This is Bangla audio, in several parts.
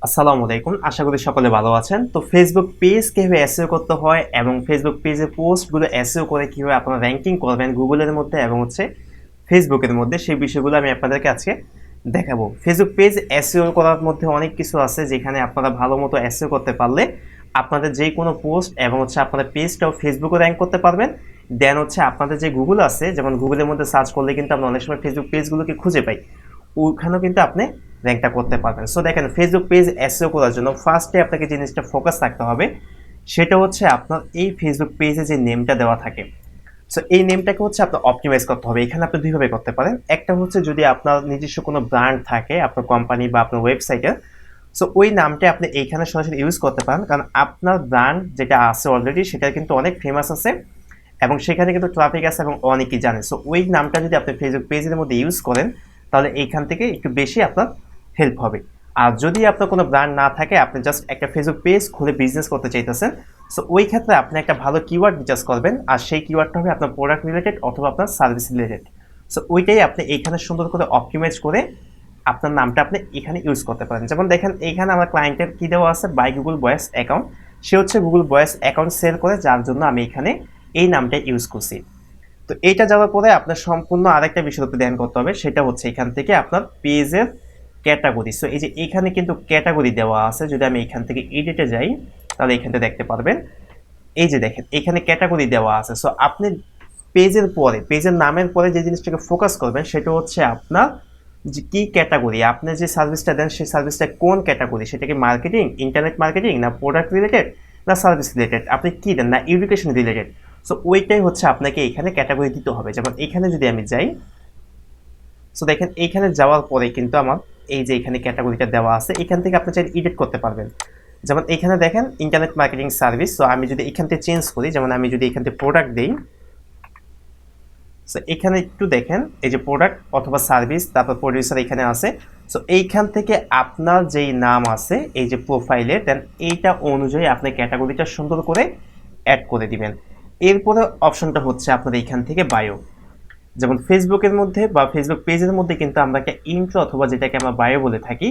আসসালামু আলাইকুম, আশা করি সকলে ভালো আছেন। তো ফেসবুক পেজ কিভাবে এসইও করতে হয় এবং ফেসবুক পেজের পোস্টগুলো এসইও করে কিভাবে আপনারা র্যাঙ্কিং করবেন গুগলের মধ্যে এবং ফেসবুকের মধ্যে, সেই বিষয়গুলো আমি আপনাদেরকে আজকে দেখাবো। ফেসবুক পেজ এসইও করার মধ্যে অনেক কিছু আছে, যেখানে আপনারা ভালো মতো এসইও করতে পারলে আপনাদের যে কোনো পোস্ট এবং আপনাদের পেজটাও ফেসবুকে র্যাঙ্ক করতে পারবেন। দেন আপনাদের যে গুগল আছে, যেমন গুগলের মধ্যে সার্চ করলে কিন্তু আমরা অনেক সময় ফেসবুক পেজগুলোকে খুঁজে পাই, ওখানেও কিন্তু আপনি র্যাঙ্কটা করতে পারবেন। সো দেখেন, ফেসবুক পেজ এসইও করার জন্য ফার্স্টে আপনাকে জিনিসটা ফোকাস রাখতে হবে, সেটা হচ্ছে আপনার এই ফেসবুক পেজে যে নেমটা দেওয়া থাকে। সো এই নেমটাকে আপনার অপটিমাইজ করতে হবে। এখানে আপনি দুইভাবে করতে পারেন। একটা হচ্ছে যদি আপনার নিজস্ব কোনো ব্র্যান্ড থাকে আপনার কোম্পানি বা আপনার ওয়েবসাইটে, সো ওই নামটা আপনি এইখানে সরাসরি ইউজ করতে পারেন, কারণ আপনার ব্র্যান্ড যেটা আছে অলরেডি সেটা কিন্তু অনেক ফেমাস আছে এবং সেখানে কিন্তু ট্রাফিক আছে এবং অনেকেই জানে। সো ওই নামটা যদি আপনি ফেসবুক পেজের মধ্যে ইউজ করেন, তাহলে এইখান থেকে একটু বেশি আপনার হেল্প হবে। আর যদি আপনার কোনো ব্র্যান্ড না থাকে, আপনি জাস্ট একটা ফেসবুক পেজ খুলে বিজনেস করতে চাইতেছেন, সো ওই ক্ষেত্রে আপনি একটা ভালো কিওয়ার্ড রিচার্জ করবেন, আর সেই কিওয়ার্ডটা হবে আপনার প্রোডাক্ট রিলেটেড অথবা আপনার সার্ভিস রিলেটেড। সো ওইটাই আপনি এইখানে সুন্দর করে অপটিমাইজ করে আপনার নামটা আপনি এখানে ইউজ করতে পারেন। যেমন দেখেন, এইখানে আমার ক্লায়েন্টের কী দেওয়া আছে, বাই গুগল ভয়েস অ্যাকাউন্ট। সে গুগল ভয়েস অ্যাকাউন্ট সেল করে, যার জন্য আমি এখানে এই নামটা ইউজ করছি। তো এইটা যাওয়ার পরে আপনার সম্পূর্ণ আরেকটা বিষয় উপর ধ্যান করতে হবে, সেটা হচ্ছে এখান থেকে আপনার পেজের ক্যাটাগরি। সো এই যে এখানে কিন্তু ক্যাটাগরি দেওয়া আছে, যদি আমি এখান থেকে এডিটে যাই তাহলে এখান থেকে দেখতে পারবেন, এই যে দেখেন এখানে ক্যাটাগরি দেওয়া আছে। সো আপনি পেজের পরে, পেজের নামের পরে যে জিনিসটাকে ফোকাস করবেন সেটা হচ্ছে আপনার যে কি ক্যাটাগরি, আপনি যে সার্ভিসটা দেন সেই সার্ভিসটা কোন ক্যাটাগরি, সেটা কি মার্কেটিং, ইন্টারনেট মার্কেটিং, না প্রোডাক্ট রিলেটেড, না সার্ভিস রিলেটেড, আপনি কি দেন, না এডুকেশন রিলেটেড। সো ওইটাই আপনাকে এখানে ক্যাটাগরি দিতে হবে। যেমন এখানে যদি আমি যাই, সো দেখেন এইখানে যাওয়ার পরে কিন্তু আমার এই যে এখানে ক্যাটাগরিটা দেওয়া আছে, এখান থেকে আপনি চাইলে এডিট করতে পারবেন। যেমন এখানে দেখেন ইন্টারনেট মার্কেটিং সার্ভিস। সো আমি যদি এখান থেকে চেঞ্জ করি, যেমন আমি যদি এখান থেকে প্রোডাক্ট দিই, সো এখানে একটু দেখেন এই যে প্রোডাক্ট অথবা সার্ভিস, তারপর প্রডিউসার এখানে আছে। সো এইখান থেকে আপনার যেই নাম আছে এই যে প্রোফাইলে, দেন এইটা অনুযায়ী আপনি ক্যাটাগরিটা সুন্দর করে অ্যাড করে দিবেন। এরপরে অপশনটা হচ্ছে আপনার এইখান থেকে বায়ো। যেমন ফেসবুকের মধ্যে বা ফেসবুক পেজের মধ্যে কিন্তু আমরা একটা ইন্ট্রো অথবা যেটাকে আমরা বায়ো বলে থাকি,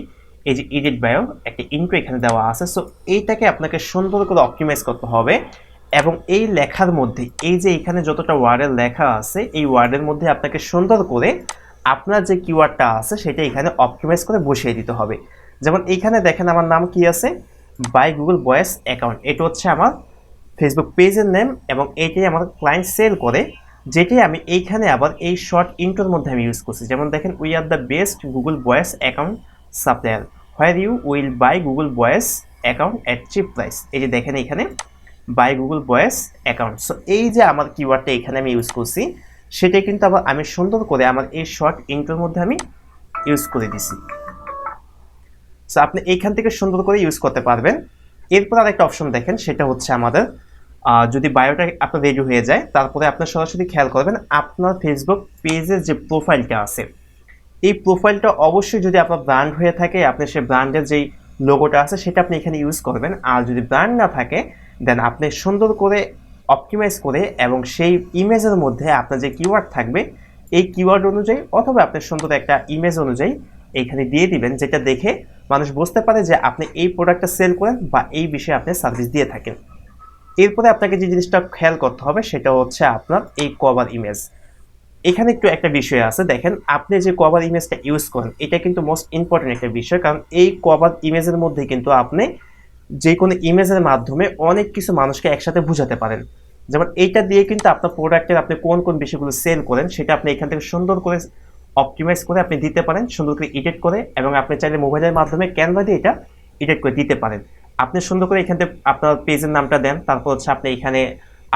এই যে এডিট বায়ো, একটা ইন্ট্রো এখানে দেওয়া আছে। সো এইটাকে আপনাকে সুন্দর করে অপটিমাইজ করতে হবে এবং এই লেখার মধ্যে এই যে এখানে যতটা ওয়ার্ডের লেখা আছে, এই ওয়ার্ডের মধ্যে আপনাকে সুন্দর করে আপনার যে কিওয়ার্ডটা আছে সেটা এখানে অপটিমাইজ করে বসিয়ে দিতে হবে। যেমন এইখানে দেখেন আমার নাম কি আছে, বাই গুগল ভয়েস অ্যাকাউন্ট। এটা হচ্ছে আমার ফেসবুক পেজের নেম এবং এইটাই আমার ক্লায়েন্ট সেল করে, যেটি আমি এইখানে আবার এই শর্ট ইন্ট্রোর মধ্যে আমি ইউজ করছি। যেমন দেখেন, we are the best Google voice account supplier, where you will buy Google voice account at cheap price. এই যে দেখেন এখানে buy Google voice account. So এই যে আমার কিওয়ার্ডটা এখানে আমি ইউজ করছি, সেটাই কিন্তু আবার আমি সুন্দর করে আমার এই শর্ট ইন্ট্রোর মধ্যে আমি ইউজ করে দিছি। সো আপনি এইখান থেকে সুন্দর করে ইউজ করতে পারবেন। এরপর আরেকটা অপশন দেখেন, সেটা হচ্ছে আমাদের যদি বায়োটা আপনার রেডি হয়ে যায়, তারপরে আপনার সরাসরি খেয়াল করবেন আপনার ফেসবুক পেজের যে প্রোফাইলটা আছে, এই প্রোফাইলটা অবশ্যই যদি আপনার ব্র্যান্ড হয়ে থাকে, আপনি সেই ব্র্যান্ডের যেই লোগোটা আছে সেটা আপনি এখানে ইউজ করবেন। আর যদি ব্র্যান্ড না থাকে, দেন আপনি সুন্দর করে অপটিমাইজ করে এবং সেই ইমেজের মধ্যে আপনার যে কিওয়ার্ড থাকবে এই কিওয়ার্ড অনুযায়ী অথবা আপনি সুন্দর একটা ইমেজ অনুযায়ী এইখানে দিয়ে দিবেন, যেটা দেখে মানুষ বুঝতে পারে যে আপনি এই প্রোডাক্টটা সেল করেন বা এই বিষয়ে আপনি সার্ভিস দিয়ে থাকেন। এরপরে আপনাকে যে জিনিসটা খেয়াল করতে হবে সেটা হচ্ছে আপনার এই কভার ইমেজ। এখানে একটু একটা বিষয় আছে, দেখেন আপনি যে কভার ইমেজটা ইউজ করেন এটা কিন্তু মোস্ট ইম্পর্টেন্ট একটা বিষয়, কারণ এই কভার ইমেজের মধ্যে কিন্তু আপনি যে কোনো ইমেজের মাধ্যমে অনেক কিছু মানুষকে একসাথে বোঝাতে পারেন। যেমন এইটা দিয়ে কিন্তু আপনার প্রোডাক্টের আপনি কোন কোন বিষয়গুলো সেল করেন সেটা আপনি এখান থেকে সুন্দর করে অপটিমাইজ করে আপনি দিতে পারেন, সুন্দর করে এডিট করে, এবং আপনি চাইলে মোবাইলের মাধ্যমে ক্যানভা দিয়ে এটা এডিট করে দিতে পারেন। আপনি সুন্দর করে এখান থেকে আপনার পেজের নামটা দেন, তারপর আপনি এখানে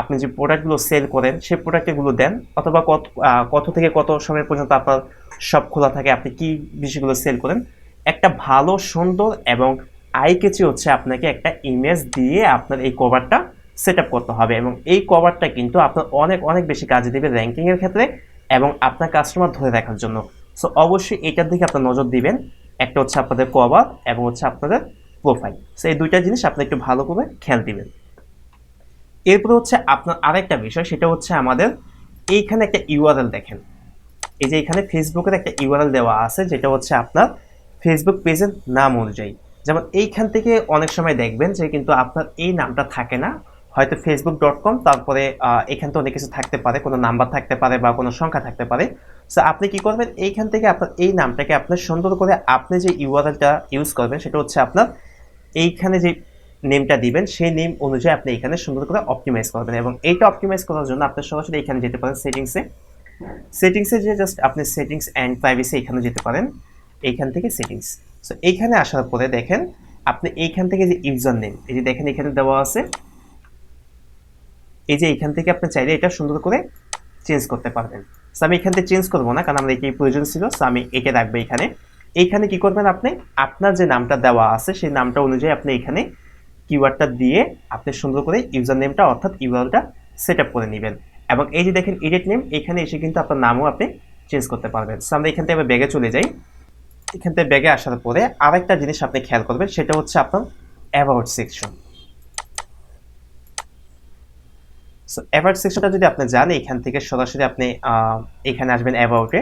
আপনি যে প্রোডাক্টগুলো সেল করেন সেই প্রোডাক্টগুলো দেন, অথবা কত থেকে কত সময় পর্যন্ত আপনার শপ খোলা থাকে, আপনি কি বিষয়গুলো সেল করেন। একটা ভালো সুন্দর এবং আই ক্যাচি আপনাকে একটা ইমেজ দিয়ে আপনার এই কভারটা সেট আপ করতে হবে, এবং এই কভারটা কিন্তু আপনার অনেক অনেক বেশি কাজে দেবে র্যাঙ্কিংয়ের ক্ষেত্রে এবং আপনার কাস্টমার ধরে রাখার জন্য। সো অবশ্যই এটার দিকে আপনার নজর দিবেন। একটা আপনাদের কভার এবং আপনাদের প্রোফাইল। সো এই দুইটা জিনিস আপনি একটু ভালো করে খেয়াল দিবেন। এরপরে আপনার আরেকটা বিষয়, সেটা আমাদের এইখানে একটা ইউআরএল দেখেন, এই যে এখানে ফেসবুকের একটা ইউআরএল দেওয়া আছে, যেটা আপনার ফেসবুক পেজের নাম অনুযায়ী। যেমন এইখান থেকে অনেক সময় দেখবেন যে কিন্তু আপনার এই নামটা থাকে না, হয়তো facebook.com, তারপরে এখান থেকে অনেক কিছু থাকতে পারে, কোনো নাম্বার থাকতে পারে বা কোনো সংখ্যা থাকতে পারে। সো আপনি কি করবেন, এইখান থেকে আপনার এই নামটাকে আপনি সুন্দর করে আপনি যে ইউআরএলটা ইউজ করবেন সেটা হচ্ছে আপনার এইখানে যে নেমটা দিবেন সেই নেম অনুযায়ী আপনি এখানে সুন্দর করে অপটিমাইজ করবেন। এবং এইটা অপটিমাইজ করার জন্য আপনি সরাসরি এখানে যেতে পারেন সেটিংসে যে জাস্ট আপনি সেটিংস অ্যান্ড প্রাইভেসি এখানে যেতে পারেন, এইখান থেকে সেটিংস। সো এইখানে আসার পরে দেখেন আপনি এইখান থেকে যে ইউজার নেম, এই যে দেখেন এখানে দেওয়া আছে, এই যে এইখান থেকে আপনি চাইলে এটা সুন্দর করে চেঞ্জ করতে পারবেন। সো আমি এখান থেকে চেঞ্জ করবো না, কারণ আমার এটাই প্রয়োজন ছিল। সো আমি এটা রাখবো এখানে। এইখানে কি করবেন, আপনি আপনার যে নামটা দেওয়া আছে সেই নামটা অনুযায়ী আপনি এখানে কিওয়ার্ডটা দিয়ে আপনি সুন্দর করে ইউজার নেমটা অর্থাৎ ইউআরএলটা সেট আপ করে নেবেন। এবং এই যে দেখেন এডিট নেম, এখানে এসে কিন্তু আপনার নামও আপনি চেঞ্জ করতে পারবেন। সো আমরা এখান থেকে ব্যাগে চলে যাই। এখান থেকে ব্যাগে আসার পরে আরেকটা জিনিস আপনি খেয়াল করবেন, সেটা হচ্ছে আপনার অ্যাবাউট সেকশন। সো অ্যাবাউট সেকশনটা যদি আপনি যান, এখান থেকে সরাসরি আপনি এখানে আসবেন অ্যাবাউটে।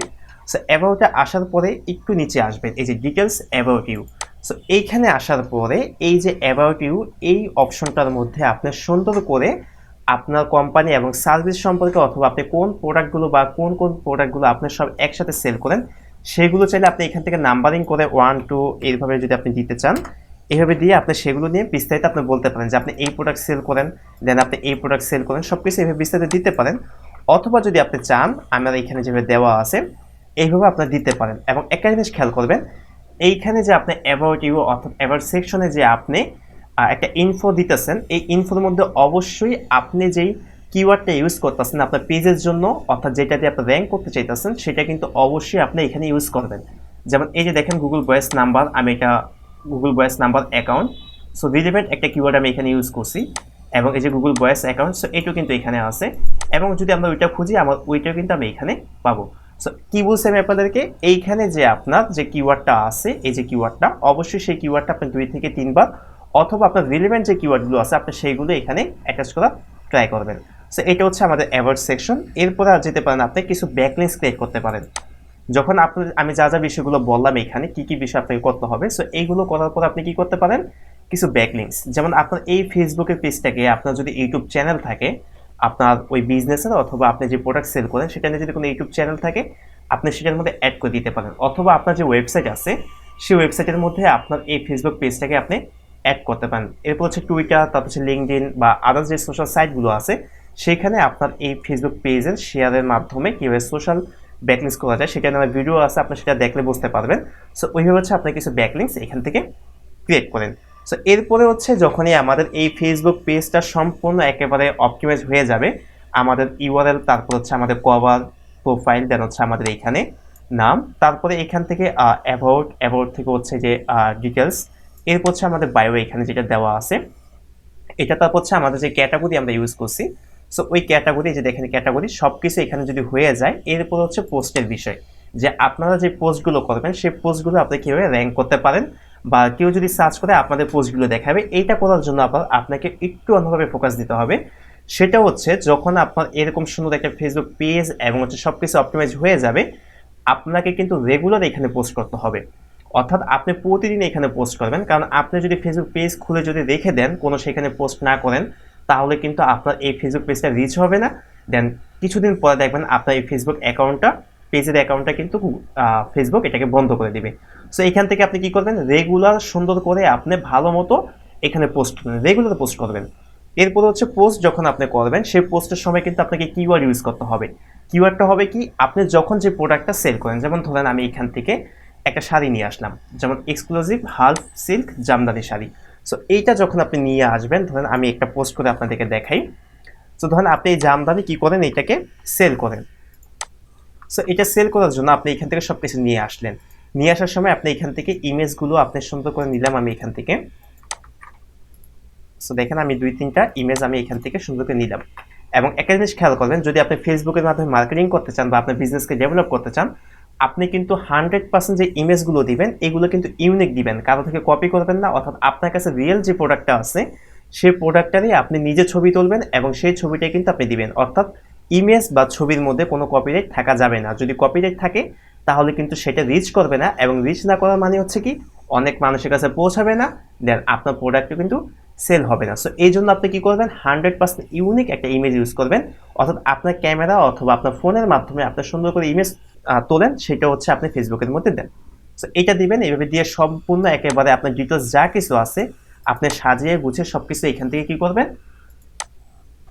সো অ্যাবাউটে আসার পরে একটু নিচে আসবেন, এই যে ডিটেলস অ্যাবাউট ইউ। সো এইখানে আসার পরে এই যে অ্যাবাউট ইউ, এই অপশনটার মধ্যে আপনি সুন্দর করে আপনার কোম্পানি এবং সার্ভিস সম্পর্কে, অথবা আপনি কোন প্রোডাক্টগুলো বা কোন কোন প্রোডাক্টগুলো আপনি সব একসাথে সেল করেন সেগুলো চাইলে আপনি এখান থেকে নাম্বারিং করে 1 2 এইভাবে যদি আপনি দিতে চান, এইভাবে দিয়ে আপনি সেগুলো নিয়ে বিস্তারিত আপনি বলতে পারেন যে আপনি এই প্রোডাক্ট সেল করেন, দেন আপনি এই প্রোডাক্ট সেল করেন, সব কিছু এইভাবে বিস্তারিত দিতে পারেন। অথবা যদি আপনি চান, আমার এখানে যেভাবে দেওয়া আছে এইভাবে আপনি দিতে পারেন। এবং একটা জিনিস খেয়াল করবেন, এইখানে যে আপনি অ্যাবাউট ইউ অর্থাৎ অ্যাবাউট সেকশনে যে আপনি একটা ইনফো দিতেছেন, এই ইনফোর মধ্যে অবশ্যই আপনি যেই কিওয়ার্ডটা ইউজ করতেছেন আপনার পেজের জন্য, অর্থাৎ যেটা দিয়ে আপনি র্যাঙ্ক করতে চাইতেছেন, সেটা কিন্তু অবশ্যই আপনি এখানে ইউজ করবেন। যেমন এই যে দেখেন গুগল ভয়েস নাম্বার, আমি এটা Google voice number account, so relevant একটা কিওয়ার্ড আমি এখানে ইউজ করছি। এবং এই যে গুগল ভয়েস অ্যাকাউন্ট, সো এটাও কিন্তু এখানে আছে। এবং যদি আমরা ওইটা খুঁজি, আমার ওইটাও কিন্তু আমি এখানে পাবো। সো কি বলছি আমি আপনাদেরকে, এইখানে যে আপনার যে কিওয়ার্ডটা আছে, এই যে কিওয়ার্ডটা, অবশ্যই সেই কিওয়ার্ডটা আপনি 2 থেকে 3 বার, অথবা আপনার রিলেভেন্ট যে কিওয়ার্ডগুলো আছে আপনি সেইগুলো এখানে অ্যাটাচ করা ট্রাই করবেন। সো এটা হচ্ছে আমাদের অ্যাবাউট সেকশন। এরপরে আর যেতে পারেন, আপনি কিছু ব্যাকলিংকস ক্রিয়েট করতে পারেন। যখন আপনার আমি যা যা বিষয়গুলো বললাম এখানে কি কি বিষয় আপনাকে করতে হবে, সো এইগুলো করার পর আপনি কি করতে পারেন, কিছু ব্যাকলিংকস। যেমন আপনার এই ফেসবুকের পেজটাকে, আপনার যদি ইউটিউব চ্যানেল থাকে আপনার ওই বিজনেসের, অথবা আপনি যে প্রোডাক্ট সেল করেন সেটা নিয়ে যদি কোনো ইউটিউব চ্যানেল থাকে, আপনি সেটার মধ্যে অ্যাড করে দিতে পারেন। অথবা আপনার যে ওয়েবসাইট আছে সেই ওয়েবসাইটের মধ্যে আপনার এই ফেসবুক পেজটাকে আপনি অ্যাড করতে পারেন। এরপর হচ্ছে টুইটার, তারপর হচ্ছে লিঙ্কডইন বা আদার্স যে সোশ্যাল সাইটগুলো আছে সেখানে আপনার এই ফেসবুক পেজের শেয়ারের মাধ্যমে কীভাবে সোশ্যাল ব্যাকলিংকস করা যায় সেটা আমার ভিডিও আছে, আপনি সেটা দেখলে বুঝতে পারবেন। সো ওইভাবে হচ্ছে আপনি কিছু ব্যাকলিংকস এখান থেকে ক্রিয়েট করেন। সো এরপরে হচ্ছে যখনই আমাদের এই ফেসবুক পেজটা সম্পূর্ণ একেবারে অপটিমাইজ হয়ে যাবে, আমাদের ইউআরএল, তারপর হচ্ছে আমাদের কভার, প্রোফাইল, দেন হচ্ছে আমাদের এইখানে নাম, তারপরে এখান থেকে অ্যাবাউট থেকে হচ্ছে যে ডিটেলস, এরপর হচ্ছে আমাদের বায়ো এখানে যেটা দেওয়া আছে এটা, তারপর হচ্ছে আমাদের যে ক্যাটাগরি আমরা ইউজ করছি, সো ওই ক্যাটাগরি, যে দেখেন ক্যাটাগরি সব কিছু এখানে যদি হয়ে যায়, এরপর হচ্ছে পোস্টের বিষয়, যে আপনারা যে পোস্টগুলো করবেন সেই পোস্টগুলো আপনি কীভাবে র্যাঙ্ক করতে পারেন, বা কেউ যদি সার্চ করে আপনাদের পোস্টগুলো দেখাবে। এইটা করার জন্য আপনাকে একটু অন্যভাবে ফোকাস দিতে হবে। সেটা হচ্ছে যখন আপনার এরকম সুন্দর একটা ফেসবুক পেজ এবং হচ্ছে সব কিছু অপটিমাইজ হয়ে যাবে, আপনাকে কিন্তু রেগুলার এখানে পোস্ট করতে হবে। অর্থাৎ আপনি প্রতিদিন এখানে পোস্ট করবেন, কারণ আপনি যদি ফেসবুক পেজ খুলে যদি রেখে দেন, কোনো সেখানে পোস্ট না করেন, তাহলে কিন্তু আপনার এই ফেসবুক পেজটা রিচ হবে না। দেন কিছুদিন পরে দেখবেন আপনার এই ফেসবুক অ্যাকাউন্টটা, পেজের অ্যাকাউন্টটা কিন্তু ফেসবুক এটাকে বন্ধ করে দিবে। সো এখান থেকে আপনি কি করবেন, রেগুলার সুন্দর করে আপনি ভালো মতো এখানে পোস্ট করবেন, রেগুলার পোস্ট করবেন। এরপর হচ্ছে পোস্ট যখন আপনি করবেন, সেই পোস্টের সময় কিন্তু আপনাকে কিওয়ার্ড ইউজ করতে হবে। কিওয়ার্ডটা হবে কি, আপনি যখন যে প্রোডাক্টটা সেল করেন, যেমন ধরেন আমি এখান থেকে একটা শাড়ি নিয়ে আসলাম, যেমন exclusive half silk Jamdani sari. So এইটা যখন আপনি নিয়ে আসবেন, ধরেন আমি একটা পোস্ট করে আপনাদেরকে দেখাই। সো ধরেন আপনি এই জামদানি কি করেন, এটাকে সেল করেন। সো এটা সেল করার জন্য আপনি এখান থেকে সব কিছু নিয়ে আসলেন। নিয়ে আসার সময় আপনি এখান থেকে ইমেজগুলো আপনি সুন্দর করে নিলাম আমি এখান থেকে। সো দেখেন আমি 2-3টা ইমেজ আমি এখান থেকে সুন্দর করে নিলাম। এবং একটা জিনিস খেয়াল করবেন, যদি আপনি ফেসবুকের মাধ্যমে মার্কেটিং করতে চান বা আপনার বিজনেসকে ডেভেলপ করতে চান, আপনি কিন্তু 100% যে ইমেজগুলো দিবেন এগুলো কিন্তু ইউনিক দিবেন, কারো থেকে কপি করবেন না। অর্থাৎ আপনার কাছে রিয়েল যে প্রোডাক্টটা আছে সেই প্রোডাক্টটারই আপনি নিজে ছবি তুলবেন এবং সেই ছবিটাই কিন্তু আপনি দিবেন। অর্থাৎ ইমেজ বা ছবির মধ্যে কোনো কপিরাইট থাকা যাবে না। যদি কপিরাইট থাকে তাহলে কিন্তু সেটা রিচ করবে না, এবং রিচ না করার মানে হচ্ছে কি, অনেক মানুষের কাছে পৌঁছাবে না, দেন আপনার প্রোডাক্টও কিন্তু সেল হবে না। সো এই জন্য আপনি কি করবেন, 100% ইউনিক একটা ইমেজ ইউজ করবেন, অর্থাৎ আপনার ক্যামেরা অথবা আপনার ফোনের মাধ্যমে আপনি সুন্দর করে ইমেজ তোলেন, সেটা হচ্ছে আপনি ফেসবুকের মধ্যে দেন। সো এটা দিবেন, এইভাবে দিয়ে সম্পূর্ণ একেবারে আপনার ডিটেলস যা কিছু আছে আপনি সাজিয়ে গুছিয়ে সব কিছু এখান থেকে কি করবেন,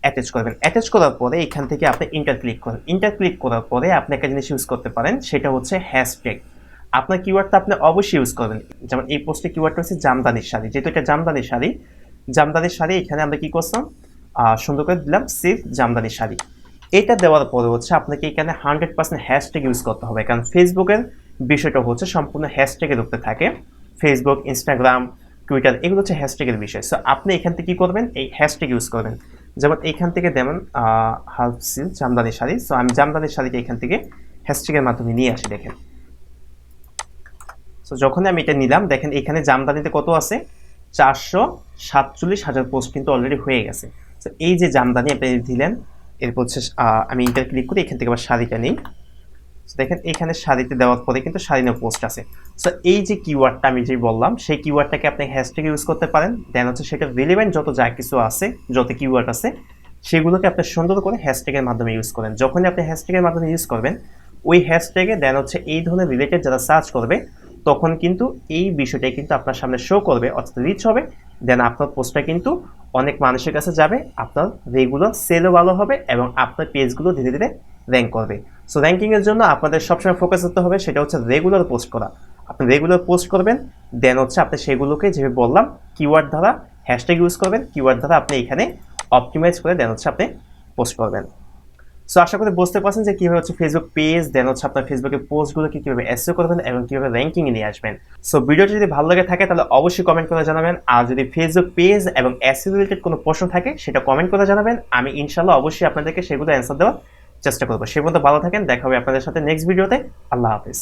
অ্যাটাচ করবেন। অ্যাটাচ করার পরে এখান থেকে আপনি ইন্টার ক্লিক করেন। ইন্টার ক্লিক করার পরে আপনি একটা জিনিস ইউজ করতে পারেন, সেটা হচ্ছে হ্যাশট্যাগ। আপনার কিওয়ার্ডটা আপনি অবশ্যই ইউজ করবেন। যেমন এই পোস্টে কিওয়ার্ডটা হচ্ছে জামদানির শাড়ি, যেহেতু এটা জামদানির শাড়ি, জামদানির শাড়ি এখানে আমরা কি করলাম, সুন্দর করে দিলাম সিল্ক জামদানির শাড়ি। এটা দেওয়ার পরে হচ্ছে আপনাকে এখানে 100% হ্যাশট্যাগ ইউজ করতে হবে, কারণ ফেসবুকের বিষয়টা হচ্ছে সম্পূর্ণ হ্যাশট্যাগের উপরে থাকে। ফেসবুক, ইনস্টাগ্রাম, টুইটার এগুলো হচ্ছে হ্যাশট্যাগের বিষয়। সো আপনি এখান থেকে কি করবেন, এই হ্যাশট্যাগ ইউজ করবেন। যেমন এইখান থেকে যেমন half silk Jamdani sari, so আমি জামদানির শাড়িকে এখান থেকে হ্যাশট্যাগের মাধ্যমে নিয়ে আসি। দেখেন, সো যখন আমি এটা নিলাম, দেখেন এখানে জামদানিতে কত আছে, 447,000 পোস্ট কিন্তু অলরেডি হয়ে গেছে। তো এই যে জামদানি আপনি দিলেন, এরপর হচ্ছে আমি ইন্টার ক্লিক করি, এখান থেকে আবার শাড়িটা নিই। দেখেন এখানে শাড়িতে দেওয়ার পরে কিন্তু শাড়ি নিয়ে পোস্ট আছে। সো এই যে কিওয়ার্ডটা আমি যে বললাম, সেই কিওয়ার্ডটাকে আপনি হ্যাশট্যাগ ইউজ করতে পারেন। দেন হচ্ছে সেটা রিলেভেন্ট যত যা কিছু আছে, যত কিওয়ার্ড আছে, সেগুলোকে আপনি সুন্দর করে হ্যাশট্যাগের মাধ্যমে ইউজ করেন। যখনই আপনি হ্যাশট্যাগের মাধ্যমে ইউজ করবেন, ওই হ্যাশট্যাগে দেন হচ্ছে এই ধরনের রিলেটেড যারা সার্চ করবে, তখন কিন্তু এই বিষয়টাই কিন্তু আপনার সামনে শো করবে, অর্থাৎ রিচ হবে। দেন আপনার পোস্টটা কিন্তু অনেক মানুষের কাছে যাবে, আপনার রেগুলার সেলও ভালো হবে এবং আপনার পেজগুলো ধীরে ধীরে র্যাঙ্ক করবে। সো র্যাঙ্কিংয়ের জন্য আপনাদের সবসময় ফোকাস করতে হবে, সেটা হচ্ছে রেগুলার পোস্ট করা। আপনি রেগুলার পোস্ট করবেন, দেন হচ্ছে আপনি সেগুলোকে যেভাবে বললাম কিওয়ার্ড দ্বারা হ্যাশট্যাগ ইউজ করবেন, কিওয়ার্ড দ্বারা আপনি এখানে অপটিমাইজ করে দেন হচ্ছে আপনি পোস্ট করবেন। সো আশা করি বুঝতে পারছেন যে কীভাবে হচ্ছে ফেসবুক পেজ, দেন হচ্ছে আপনার ফেসবুকের পোস্টগুলোকে কীভাবে এসইও করবেন এবং কীভাবে র্যাঙ্কিংয়ে নিয়ে আসবেন। সো ভিডিওটি যদি ভালো লাগে থাকে তাহলে অবশ্যই কমেন্ট করে জানাবেন, আর যদি ফেসবুক পেজ এবং এসইও রিলেটেড কোনো প্রশ্ন থাকে সেটা কমেন্ট করে জানাবেন। আমি ইনশাল্লাহ অবশ্যই আপনাদেরকে সেগুলো অ্যান্সার দেওয়ার চেষ্টা করবো। সে পর্যন্ত ভালো থাকেন, দেখা হবে আপনাদের সাথে নেক্সট ভিডিওতে। আল্লাহ হাফিজ।